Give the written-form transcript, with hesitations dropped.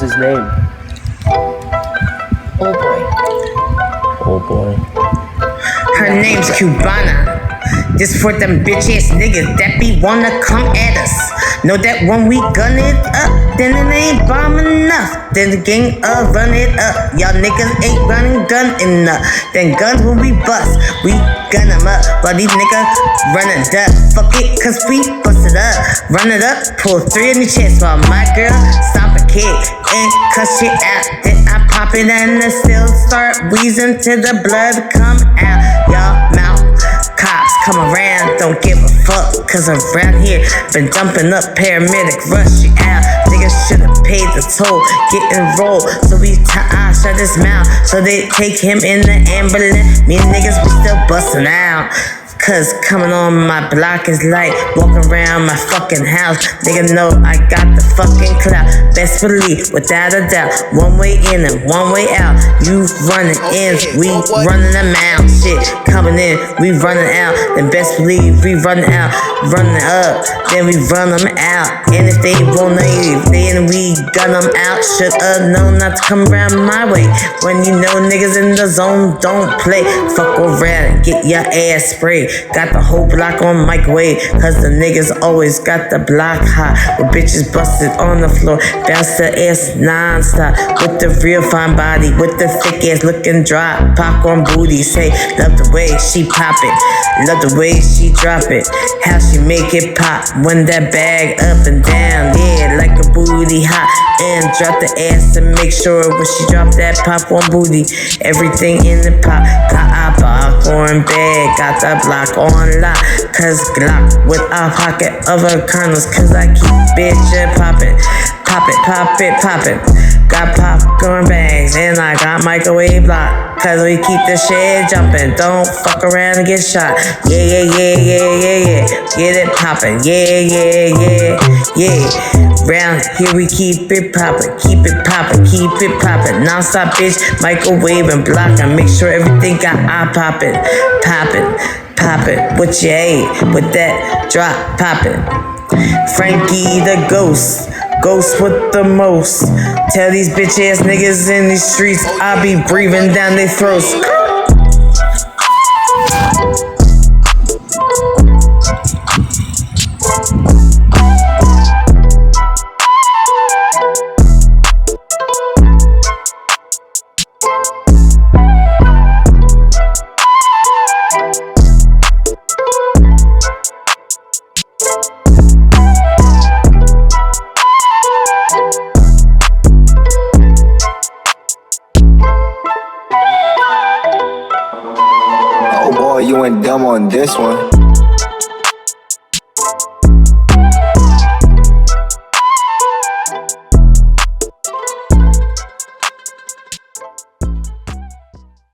his name? Oh boy. Oh boy. Her name's Cubana. This for them bitch ass niggas that be wanna come at us. Know that when we gun it up, then it ain't bomb enough. Then the gang run it up. Y'all niggas ain't running gun enough. Then guns when we bust, we gun them up. While these niggas running duck. Fuck it, cause we bust it up. Run it up, pull 3 in the chest while my girl stop a kid and cut shit out. Then I pop it and it still start wheezing till the blood come out. Y'all mouth cops come around, don't give a fuck. Cause around here, been dumping up, paramedic rush you out. Niggas should've paid the toll, get enrolled. So we shut his mouth, so they take him in the ambulance. Me and niggas, we still bustin' out. Cause coming on my block is like walking around my fucking house. Nigga know I got the fucking clout. Best believe, without a doubt. One way in and one way out. You running in, we running them out. Shit coming in, we running out. Then best believe we running out, running up. Then we run them out. And if they wanna leave, then we gun them out. Should've known not to come around my way. When you know niggas in the zone don't play. Fuck around and get your ass sprayed. Got the whole block on microwave, cause the niggas always got the block hot. With bitches busted on the floor, bounce the ass non-stop. With the real fine body, with the thick ass looking drop. Popcorn booty, say, love the way she pop it. Love the way she drop it. How she make it pop when that bag up and down. Yeah, like a booty hot. And drop the ass and make sure when she drop that popcorn booty, everything in the pot. Got a popcorn bag, got the block on lock. Cause Glock with a pocket of her kernels. Cause I keep bitchin' poppin'. Pop it, pop it, pop it. Got popcorn bags and I got microwave block. Cause we keep the shit jumpin'. Don't fuck around and get shot. Yeah, yeah, yeah, yeah, yeah, yeah. Get it poppin'. Yeah, yeah, yeah, yeah. Round here we keep it poppin'. Keep it poppin', keep it poppin'. Non-stop bitch, microwave and block. I make sure everything got eye poppin'. Poppin'. Pop it, what you ate with that drop poppin'. Frankie the ghost, ghost with the most. Tell these bitch ass niggas in these streets I be breathing down their throats. Oh boy, you went dumb on this one.